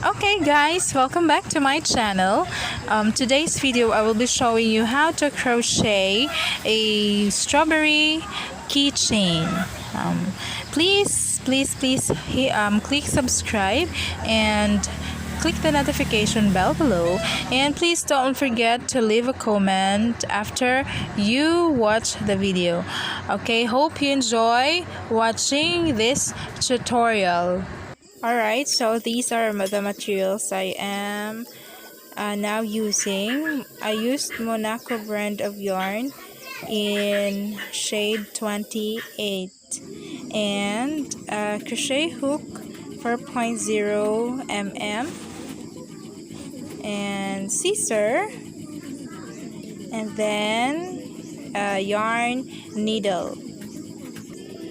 Okay guys, welcome back to my channel. Today's video I will be showing you how to crochet a strawberry keychain. Please click subscribe and click the notification bell below, and please don't forget to leave a comment after you watch the video. Okay, hope you enjoy watching this tutorial. Alright, so these are the materials I am now using. I used Monaco brand of yarn in shade 28 and a crochet hook 4.0 mm and scissor, and then a yarn needle.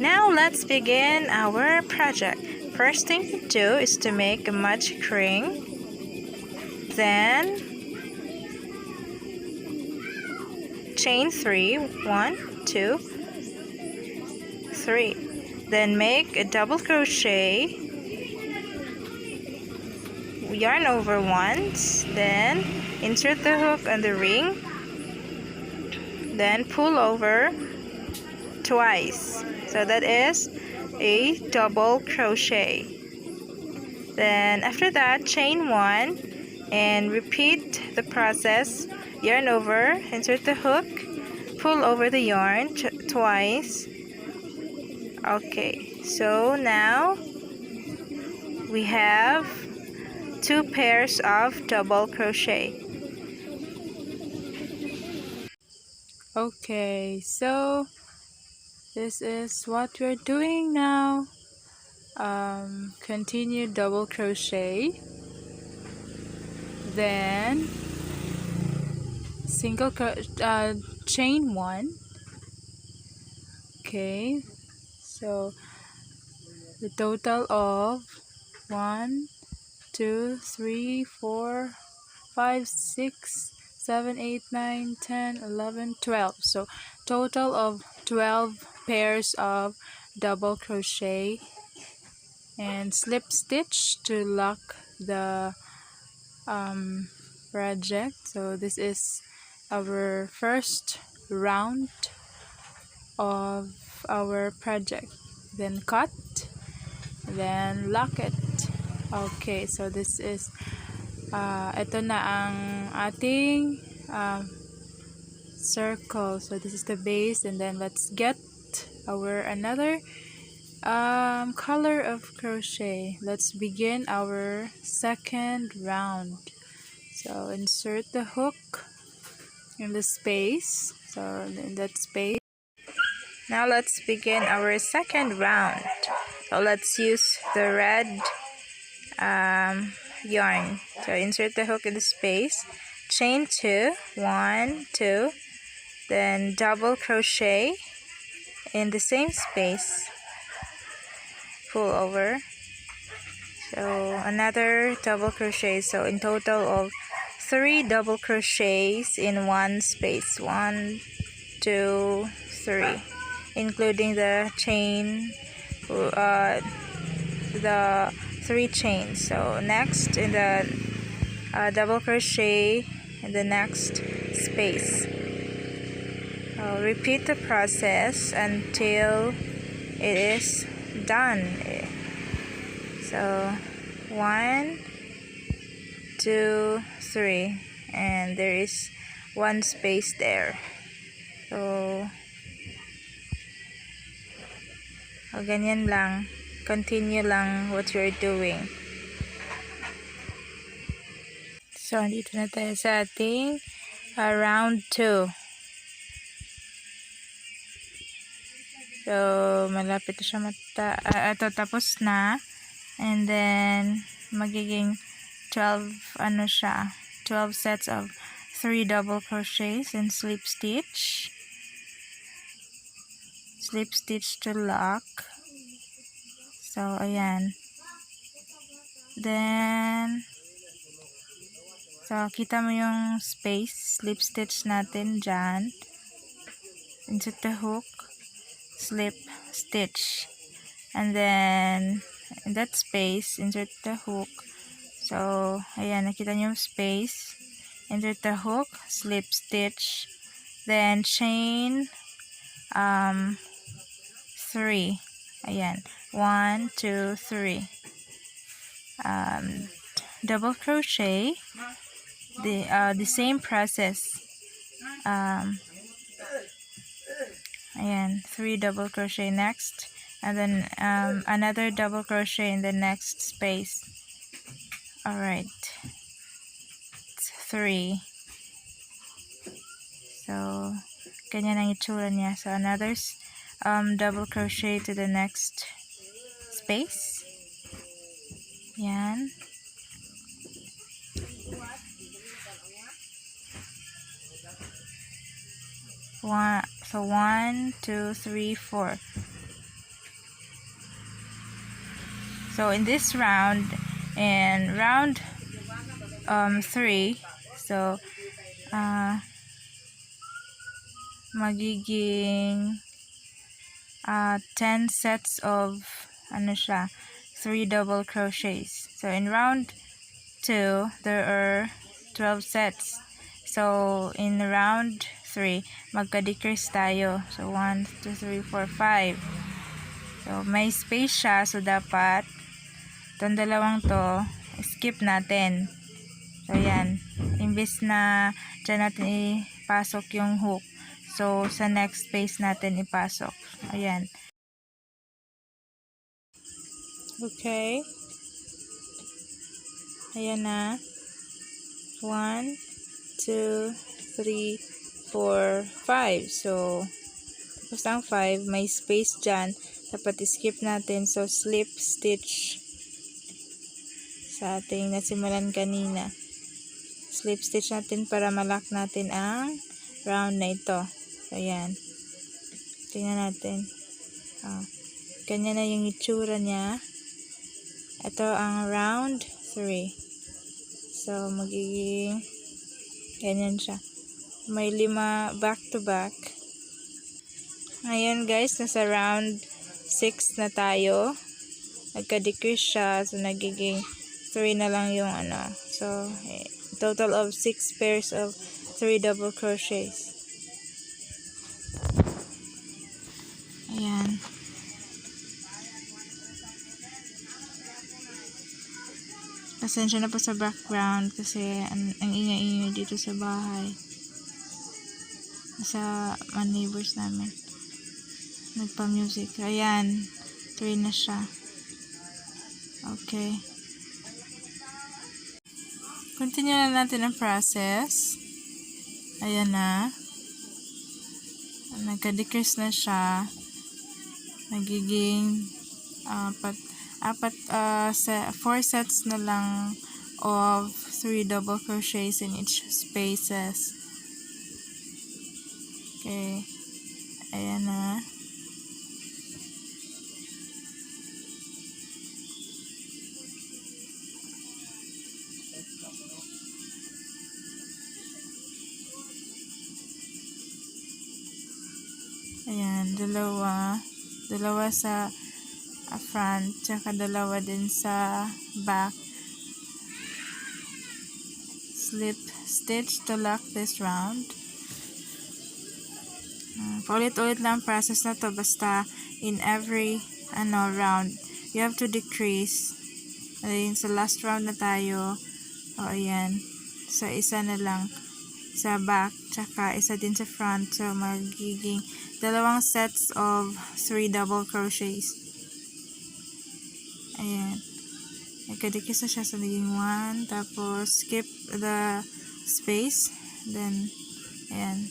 Now let's begin our project. First thing to do is to make a magic ring. Then chain 3, 1, 2, 3. Then make a double crochet, yarn over once, then insert the hook on the ring, then pull over twice. So that is a double crochet. Then after that, chain 1 and repeat the process. Yarn over, insert the hook, pull over the yarn twice. Okay, so now we have 2 pairs of double crochet. Okay, so this is what we're doing now. Continue double crochet, then chain 1. Okay, so the total of 1 2 3 4 5 6 7 8 9 10 11 12. So total of 12 pairs of double crochet, and slip stitch to lock the project. So this is our first round of our project. Then cut, then lock it. Okay, so this is ito na ang ating circle. So this is the base, and then let's get our another color of crochet. Let's begin our second round. So insert the hook in the space, so in that space. Now let's begin our second round. So let's use the red yarn. So insert the hook in the space, chain 2, 1, 2, then double crochet in the same space, pull over, so another double crochet. So in total of 3 double crochets in one space, 1 2 3, including the chain, the 3 chains. So next in the double crochet in the next space. Repeat the process until it is done. So 1 2 3, and there is 1 space there. So ganyan lang, continue lang what you're doing. So dito na tayo sa ating round 2. So malapit na siya ito tapos na, and then magiging 12 12 sets of 3 double crochets and slip stitch to lock. So ayan, then so kita mo yung space, slip stitch natin dyan, insert the hook, slip stitch, and then in that space insert the hook. So, ayan, nakita nyo yung space. Insert the hook, slip stitch, then chain 3. Ayan, 1, 2, 3. Double crochet, the same process. Ayan, 3 double crochet next, and then another double crochet in the next space. Alright, it's 3. So, ganyan ang itsura niya. So, another double crochet to the next space. Yan. So 1, 2, 3, 4. So in this round, and round 3, so magiging 10 sets of 3 double crochets. So in round 2, there are 12 sets. So in round 3, magka-decrease tayo. So 1, 2, 3, 4, 5. So may space siya, so dapat itong dalawang to skip natin. So yan, imbis na dyan natin ipasok yung hook, so sa next space natin ipasok. Ayan. Okay. Ayan na. 1, 2, 3, 4, 5. So tapos ang 5, may space dyan, dapat skip natin. So slip stitch sa ating nasimulan kanina. Slip stitch natin para malak natin ang round na ito. So ayan, tingnan natin. Ganyan na yung itsura niya. Ito ang round 3. So magiging ganyan siya. May 5 back to back. Ngayon guys, nasa round 6 na tayo. Nagka-decrease siya, so nagiging 3 na lang yung So total of 6 pairs of 3 double crochets. Ayan. Pasensya na po sa background kasi ang ingay-ingay dito sa bahay. Sa mga neighbors namin. Nagpa-music. Ayan. 3 na siya. Okay. Continue na natin ang process. Ayan na. Nagka-decrease na siya. Nagiging 4 sets na lang of 3 double crochets in each spaces. Okay. Ayan na. Ayan, dalawa sa front, tsaka dalawa din sa back. Slip stitch to lock this round. Paulit-ulit lang process na to, basta in every round you have to decrease. Ayun, sa last round na tayo. Ayan, so isa na lang sa back, tsaka isa din sa front. So magiging 2 sets of 3 double crochets. Ayan, nagka-decrease na siya, so naging 1, tapos skip the space, then ayan,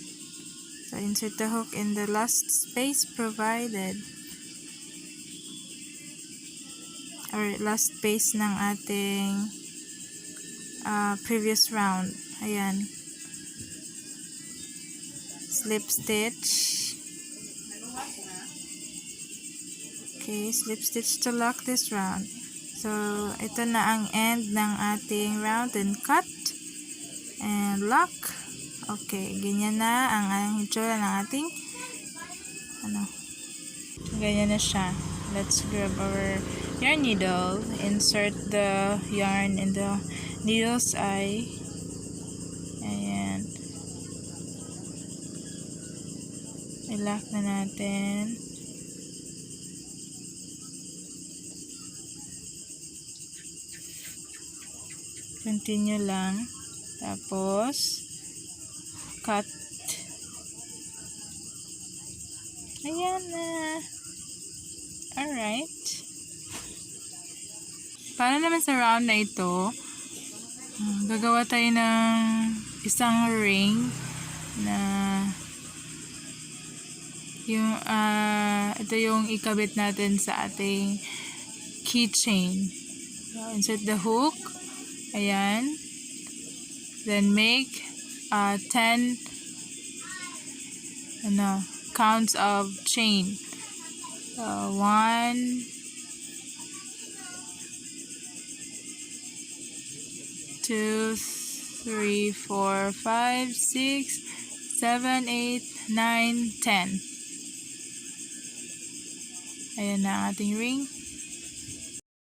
so insert the hook in the last space provided, or last space ng ating previous round. Ayan, slip stitch. Okay, slip stitch to lock this round. So ito na ang end ng ating round, and cut and lock. Okay, ganyan na ang itsura ng ating ganyan na siya. Let's grab our yarn needle. Insert the yarn in the needle's eye. Ayan. I-lock na natin. Continue lang. Tapos, cut. Ayan na. Alright. Para naman sa round na ito, gagawa tayo ng isang ring na yung ito yung ikabit natin sa ating keychain. So, insert the hook. Ayan. Then make 10 counts of chain. 1, 2, 3, 4, 5, 6, 7, 8, 9, 10. Ayan na ang ating ring.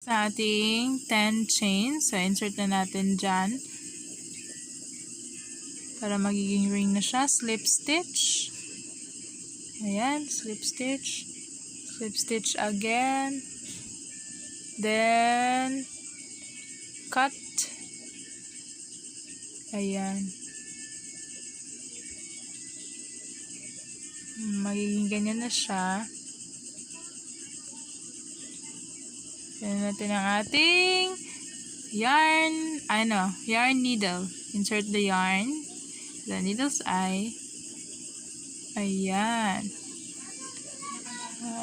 Sa ating 10 chains. So, insert na natin dyan. Para magiging ring na siya. Slip stitch. Ayan. Slip stitch. Slip stitch again. Then, cut. Ayan. Magiging ganyan na siya. Yan natin ang ating yarn needle. Insert the yarn, the needle's eye. Ayan.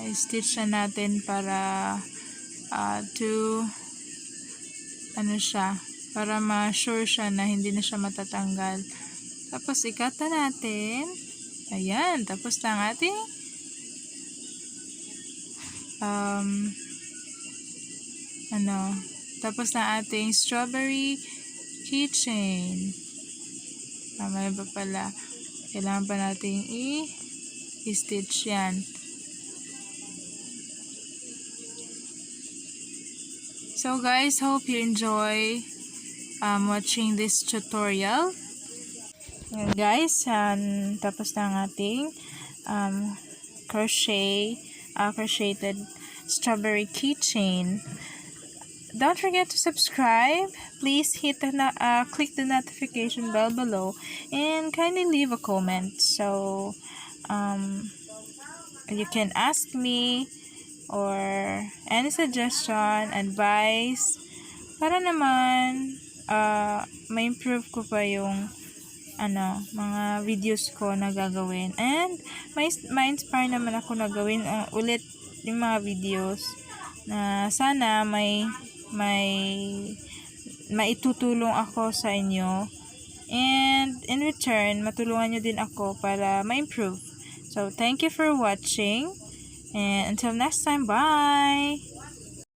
I-stitch na natin para para ma-sure siya na hindi na siya matatanggal. Tapos ikat na natin. Ayan, tapos na ang ating tapos na ating strawberry keychain. Mamaya pa pala. Kailangan pa nating i-stitch yan. So guys, hope you enjoy watching this tutorial. Ayan guys, tapos na ang ating crocheted strawberry keychain. Don't forget to subscribe. Please click the notification bell below and kindly leave a comment. So you can ask me or any suggestion, advice, para naman ma-improve ko pa yung mga videos ko na gagawin. And ma-inspire naman ako na gawin ulit yung mga videos na sana maitutulong ako sa inyo, and in return matulungan nyo din ako para ma-improve. So thank you for watching, and until next time, bye!